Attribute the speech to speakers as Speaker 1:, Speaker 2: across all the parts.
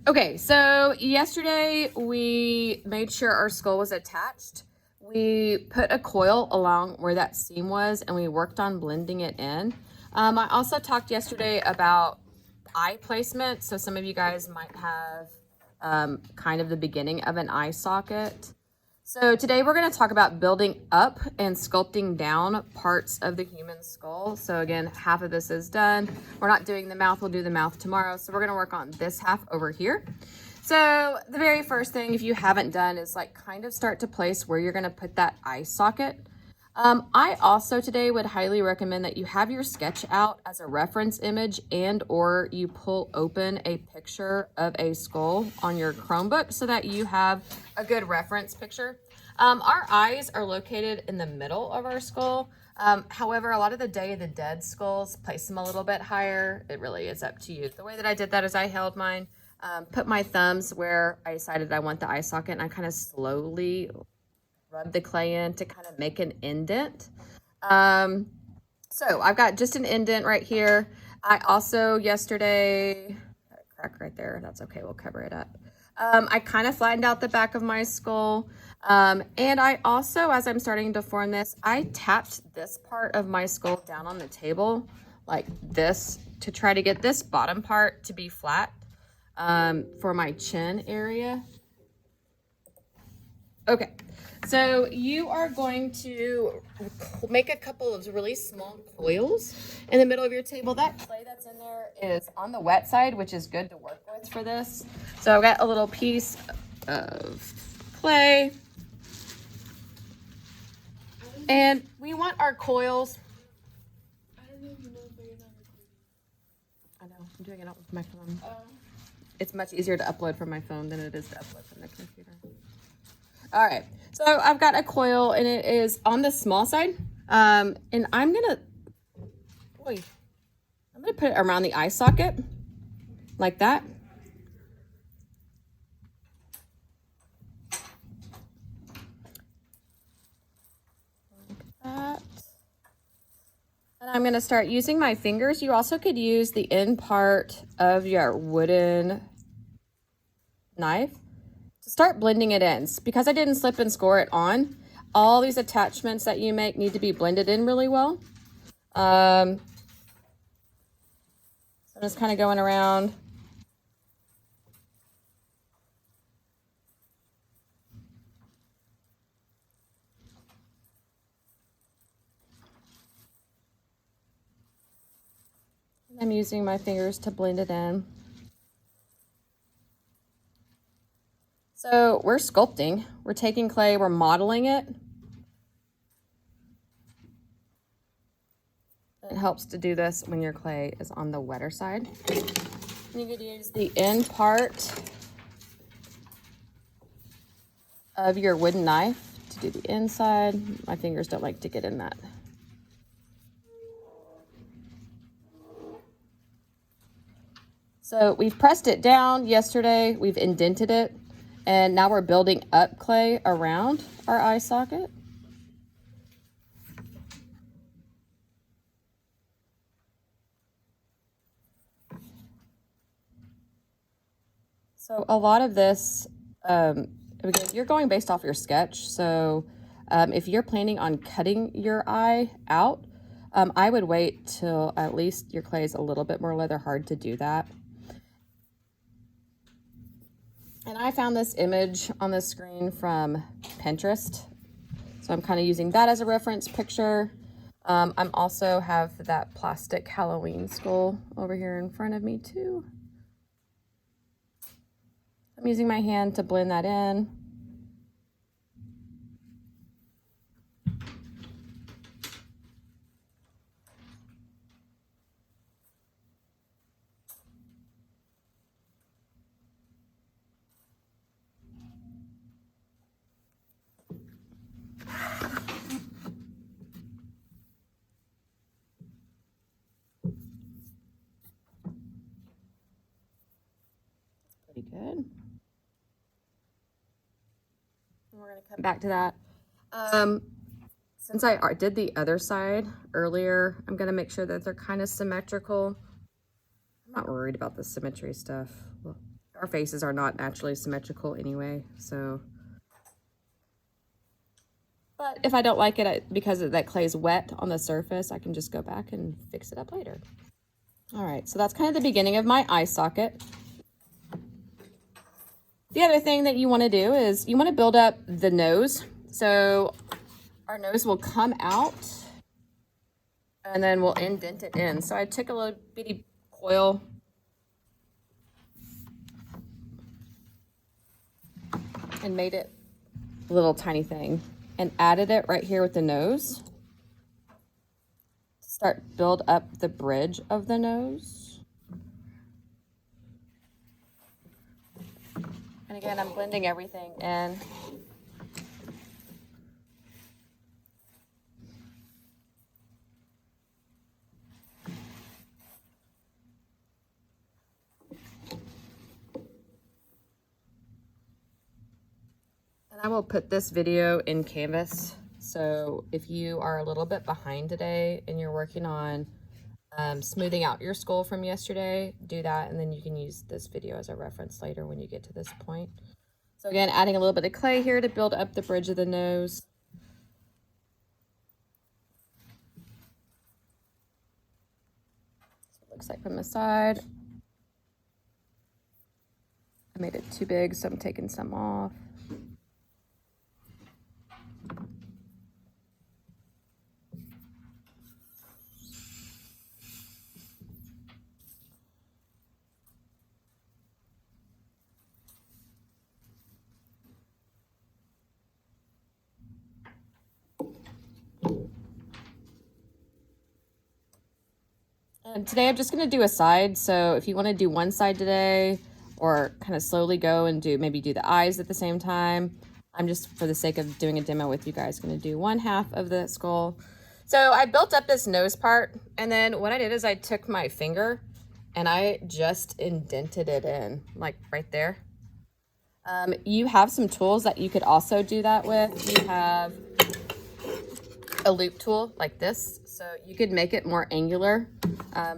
Speaker 1: Okay, so yesterday we made sure our skull was attached. We put a coil along where that seam was and we worked on blending it in. I also talked yesterday about eye placement. So some of you guys might have kind of the beginning of an eye socket. So today we're going to talk about building up and sculpting down parts of the human skull. So again, half of this is done. We're not doing the mouth, we'll do the mouth tomorrow. So we're going to work on this half over here. So the very first thing, if you haven't done, is like kind of start to place where you're going to put that eye socket. I also today would highly recommend that you have your sketch out as a reference image and or you pull open a picture of a skull on your Chromebook so that you have a good reference picture. Our eyes are located in the middle of our skull. However, a lot of the Day of the Dead skulls place them a little bit higher. It really is up to you. The way that I did that is I held mine, put my thumbs where I decided I want the eye socket, and I kind of slowly rub the clay in to kind of make an indent. So I've got just an indent right here. I also yesterday, got a crack right there. That's okay. We'll cover it up. I kind of flattened out the back of my skull. And I also, as I'm starting to form this, I tapped this part of my skull down on the table like this to try to get this bottom part to be flat for my chin area. Okay, so you are going to make a couple of really small coils in the middle of your table. That clay that's in there is on the wet side, which is good to work with for this. So I've got a little piece of clay. And we want our coils.
Speaker 2: I don't even know if you're not recording.
Speaker 1: I know, I'm doing it out with my phone. It's much easier to upload from my phone than it is to upload from the computer. All right, so I've got a coil and it is on the small side. And I'm gonna put it around the eye socket like that. Like that. And I'm gonna start using my fingers. You also could use the end part of your wooden knife to start blending it in. Because I didn't slip and score it on, all these attachments that you make need to be blended in really well. So I'm just kind of going around. I'm using my fingers to blend it in. So we're sculpting. We're taking clay, we're modeling it. It helps to do this when your clay is on the wetter side. You could use the end part of your wooden knife to do the inside. My fingers don't like to get in that. So we've pressed it down yesterday, we've indented it, and now we're building up clay around our eye socket. So a lot of this, again, you're going based off your sketch. So if you're planning on cutting your eye out, I would wait till at least your clay is a little bit more leather hard to do that. And I found this image on the screen from Pinterest. So I'm kind of using that as a reference picture. I'm also have that plastic Halloween skull over here in front of me too. I'm using my hand to blend that in. Pretty good. We're going to come back to that. Since I did the other side earlier, I'm going to make sure that they're kind of symmetrical. I'm not worried about the symmetry stuff. Well, our faces are not naturally symmetrical anyway, so. But if I don't like it because that clay is wet on the surface, I can just go back and fix it up later. All right, so that's kind of the beginning of my eye socket. The other thing that you want to do is you want to build up the nose. So our nose will come out and then we'll indent it in. So I took a little bitty coil and made it a little tiny thing and added it right here with the nose. Start build up the bridge of the nose. And again, I'm blending everything in. And I will put this video in Canvas. So if you are a little bit behind today and you're working on smoothing out your skull from yesterday, do that, and then you can use this video as a reference later when you get to this point. So again, adding a little bit of clay here to build up the bridge of the nose. That's what it looks like from the side. I made it too big, so I'm taking some off. And today I'm just going to do a side. So if you want to do one side today or kind of slowly go and maybe do the eyes at the same time, I'm just, for the sake of doing a demo with you guys, going to do one half of the skull. So I built up this nose part, and then what I did is I took my finger and I just indented it in, like right there. You have some tools that you could also do that with. You have a loop tool like this, so you could make it more angular.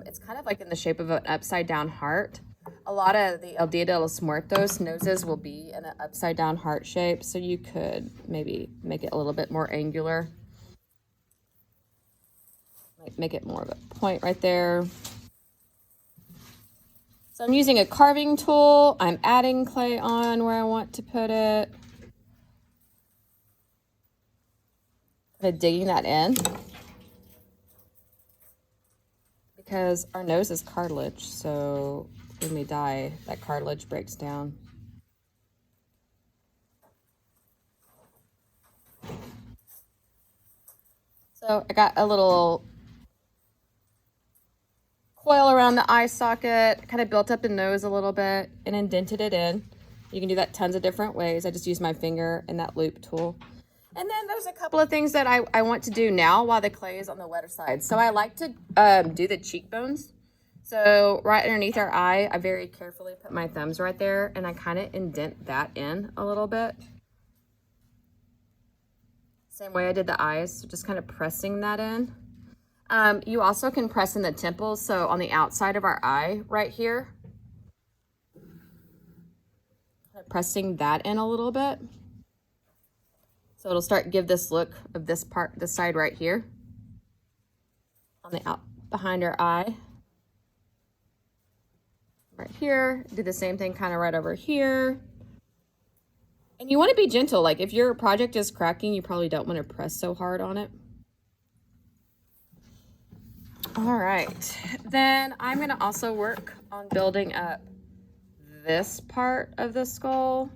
Speaker 1: It's kind of like in the shape of an upside down heart. A lot of the El Dia de los Muertos noses will be in an upside down heart shape, so you could maybe make it a little bit more angular. Make it more of a point right there. So I'm using a carving tool. I'm adding clay on where I want to put it. Kind of digging that in. Because our nose is cartilage, so when we die, that cartilage breaks down. So I got a little coil around the eye socket, kind of built up the nose a little bit and indented it in. You can do that tons of different ways. I just use my finger and that loop tool. And then there's a couple of things that I want to do now while the clay is on the wetter side. So I like to do the cheekbones. So right underneath our eye, I very carefully put my thumbs right there and I kind of indent that in a little bit. Same way I did the eyes, so just kind of pressing that in. You also can press in the temples, so on the outside of our eye right here. Pressing that in a little bit. So it'll start give this look of this part, this side right here. On the out behind our eye. Right here, do the same thing kind of right over here. And you want to be gentle, like if your project is cracking, you probably don't want to press so hard on it. All right, then I'm going to also work on building up this part of the skull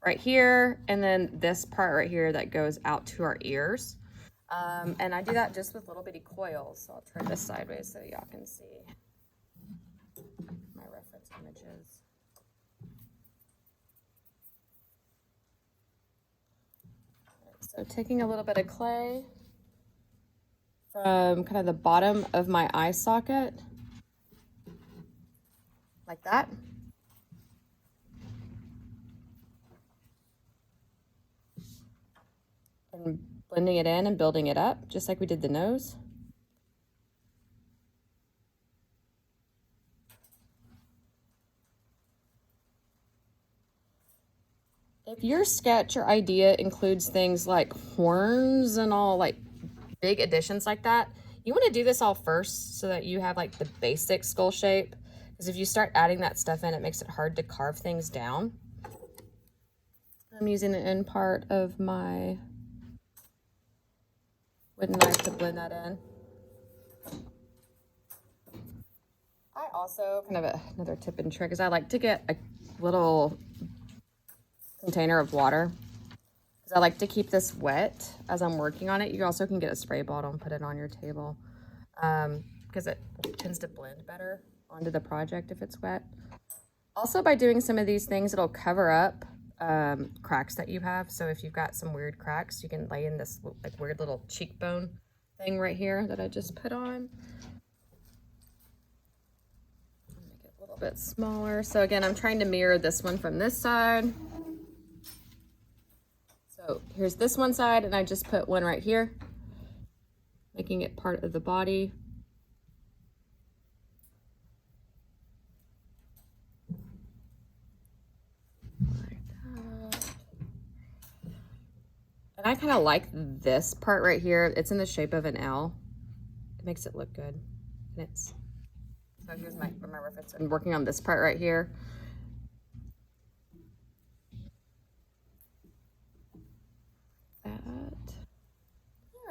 Speaker 1: right here, and then this part right here that goes out to our ears. And I do that just with little bitty coils. So I'll turn this sideways so y'all can see my reference images. So taking a little bit of clay from kind of the bottom of my eye socket, like that. And blending it in and building it up, just like we did the nose. If your sketch or idea includes things like horns and all like big additions like that, you want to do this all first so that you have like the basic skull shape. Because if you start adding that stuff in, it makes it hard to carve things down. I'm using the end part of my wooden knife to blend that in. I also, kind of another tip and trick, is I like to get a little container of water. Because I like to keep this wet as I'm working on it. You also can get a spray bottle and put it on your table. Because it tends to blend better onto the project if it's wet. Also, by doing some of these things, it'll cover up cracks that you have. So if you've got some weird cracks, you can lay in this like weird little cheekbone thing right here that I just put on. Make it a little bit smaller. So again, I'm trying to mirror this one from this side. So here's this one side, and I just put one right here, making it part of the body. And I kind of like this part right here. It's in the shape of an L. It makes it look good. And it's, so here's my reference. I'm working on this part right here.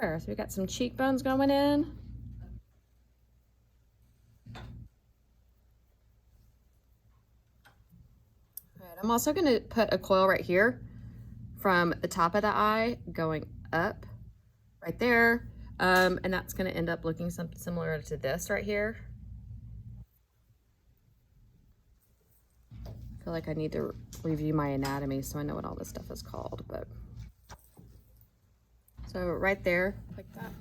Speaker 1: There, so we got some cheekbones going in. All right, I'm also gonna put a coil right here from the top of the eye going up right there. And that's gonna end up looking something similar to this right here. I feel like I need to review my anatomy so I know what all this stuff is called, but. So right there, like that.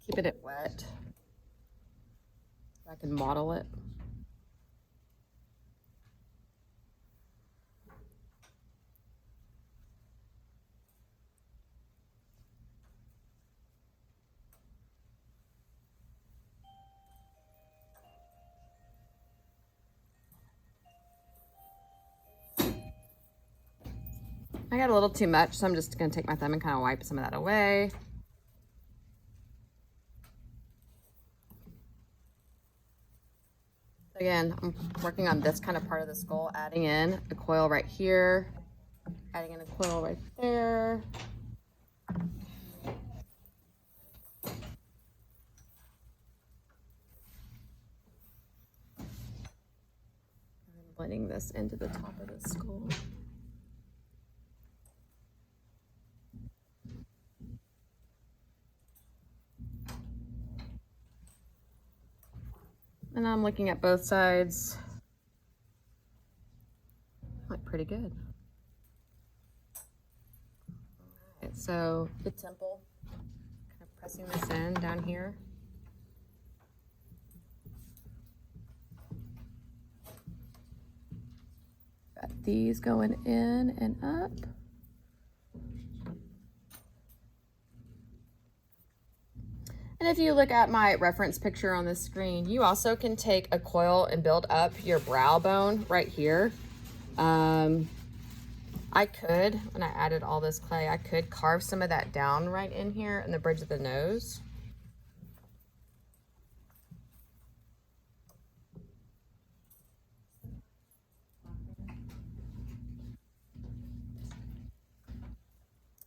Speaker 1: Keeping it wet so I can model it. I got a little too much, so I'm just gonna take my thumb and kind of wipe some of that away. Again, I'm working on this kind of part of the skull, adding in a coil right here, adding in a coil right there. And then blending this into the top of the skull. And I'm looking at both sides. Look pretty good. All right, so the temple, kind of pressing this in down here. Got these going in and up. And if you look at my reference picture on the screen, you also can take a coil and build up your brow bone right here. I could, when I added all this clay, I could carve some of that down right in here in the bridge of the nose.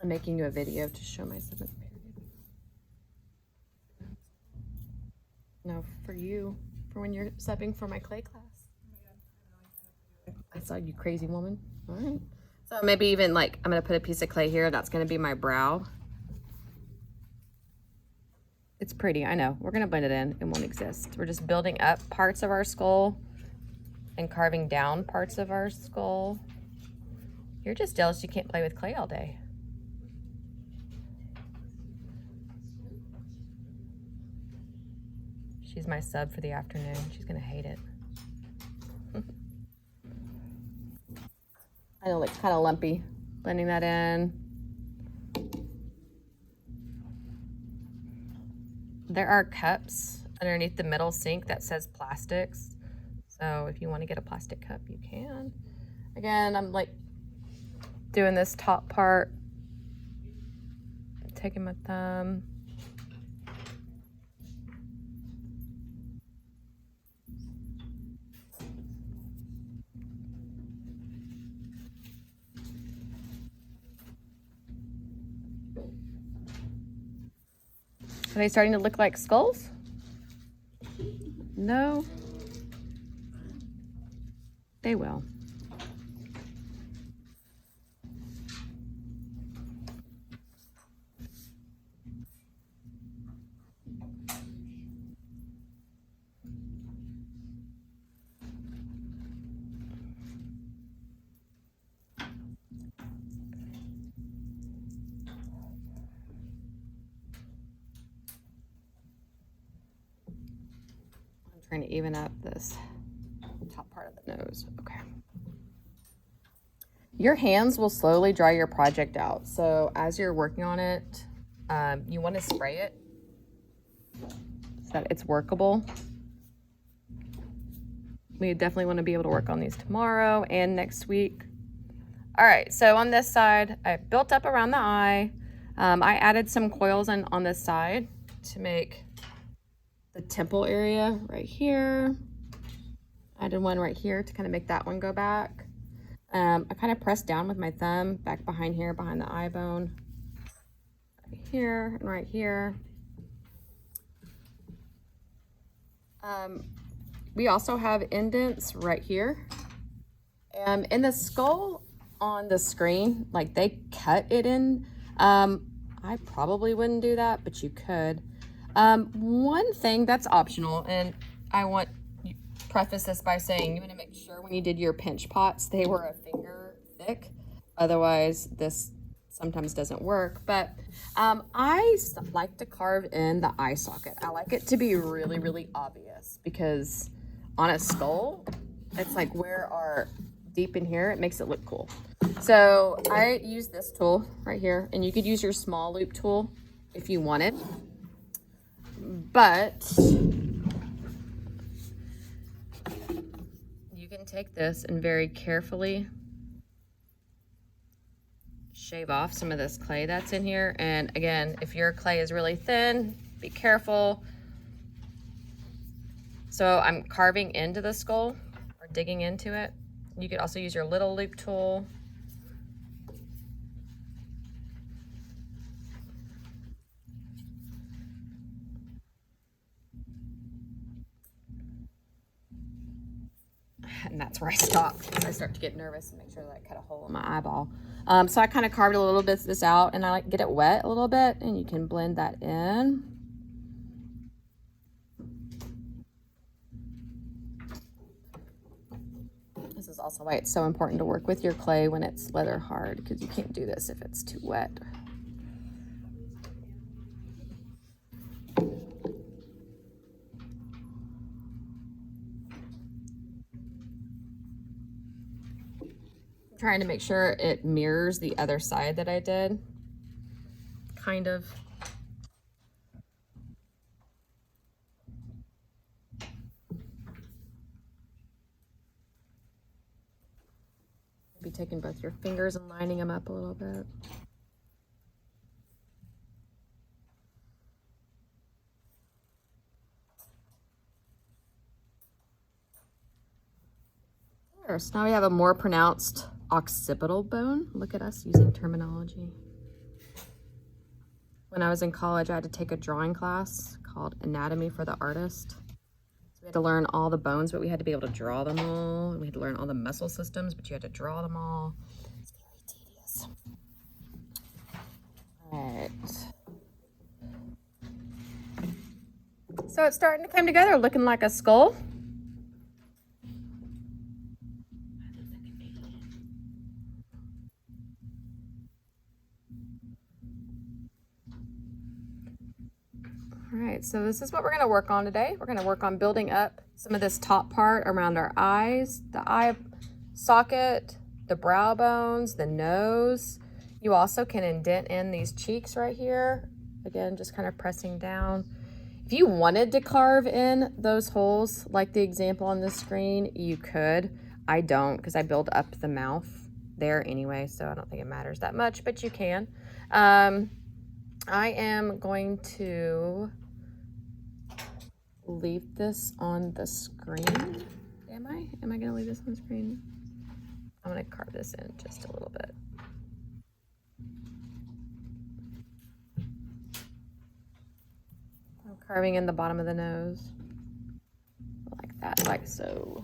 Speaker 1: I'm making you a video to show my 7th period. No, for you, for when you're subbing for my clay class. I saw you, crazy woman. All right. So maybe even like, I'm gonna put a piece of clay here. That's gonna be my brow. It's pretty, I know. We're gonna blend it in. It won't exist. We're just building up parts of our skull and carving down parts of our skull. You're just jealous you can't play with clay all day. She's my sub for the afternoon. She's gonna hate it. I know it looks kind of lumpy. Blending that in. There are cups underneath the middle sink that says plastics. So if you want to get a plastic cup, you can. Again, I'm like doing this top part, taking my thumb. Are they starting to look like skulls? No. They will. Trying to even up this top part of the nose. Okay. Your hands will slowly dry your project out. So as you're working on it, you want to spray it so that it's workable. We definitely want to be able to work on these tomorrow and next week. All right, so on this side, I built up around the eye. I added some coils on this side to make the temple area right here. I added one right here to kind of make that one go back. I kind of pressed down with my thumb back behind here, behind the eye bone. Right here and right here. We also have indents right here. In the skull on the screen, like they cut it in. I probably wouldn't do that, but you could. One thing that's optional, and I want to preface this by saying you want to make sure when you did your pinch pots, they were a finger thick. Otherwise, this sometimes doesn't work. But I like to carve in the eye socket. I like it to be really, really obvious because on a skull, it's like where our deep in here, it makes it look cool. So I use this tool right here, and you could use your small loop tool if you wanted. But you can take this and very carefully shave off some of this clay that's in here. And again, if your clay is really thin, be careful. So I'm carving into the skull or digging into it. You could also use your little loop tool. And that's where I stop because I start to get nervous and make sure that I cut a hole in my eyeball. So I kind of carved a little bit of this out, and I like get it wet a little bit, and you can blend that in. This is also why it's so important to work with your clay when it's leather hard, because you can't do this if it's too wet. Trying to make sure it mirrors the other side that I did. Kind of. Be taking both your fingers and lining them up a little bit. There, so now we have a more pronounced occipital bone. Look at us using terminology. When I was in college, I had to take a drawing class called Anatomy for the Artist. So we had to learn all the bones, but we had to be able to draw them all. And we had to learn all the muscle systems, but you had to draw them all. It's very tedious. All right. So it's starting to come together, looking like a skull. All right, so this is what we're going to work on today. We're going to work on building up some of this top part around our eyes, the eye socket, the brow bones, the nose. You also can indent in these cheeks right here. Again, just kind of pressing down. If you wanted to carve in those holes, like the example on the screen, you could. I don't, because I build up the mouth there anyway, so I don't think it matters that much, but you can. I am going to leave this on the screen. Am I? Am I going to leave this on the screen? I'm going to carve this in just a little bit. I'm carving in the bottom of the nose. Like that, like so.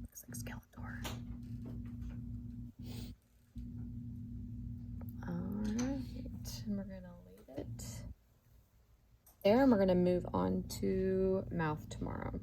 Speaker 1: Looks like Skeletor. Alright, and we're going to leave it there, and we're going to move on to mouth tomorrow.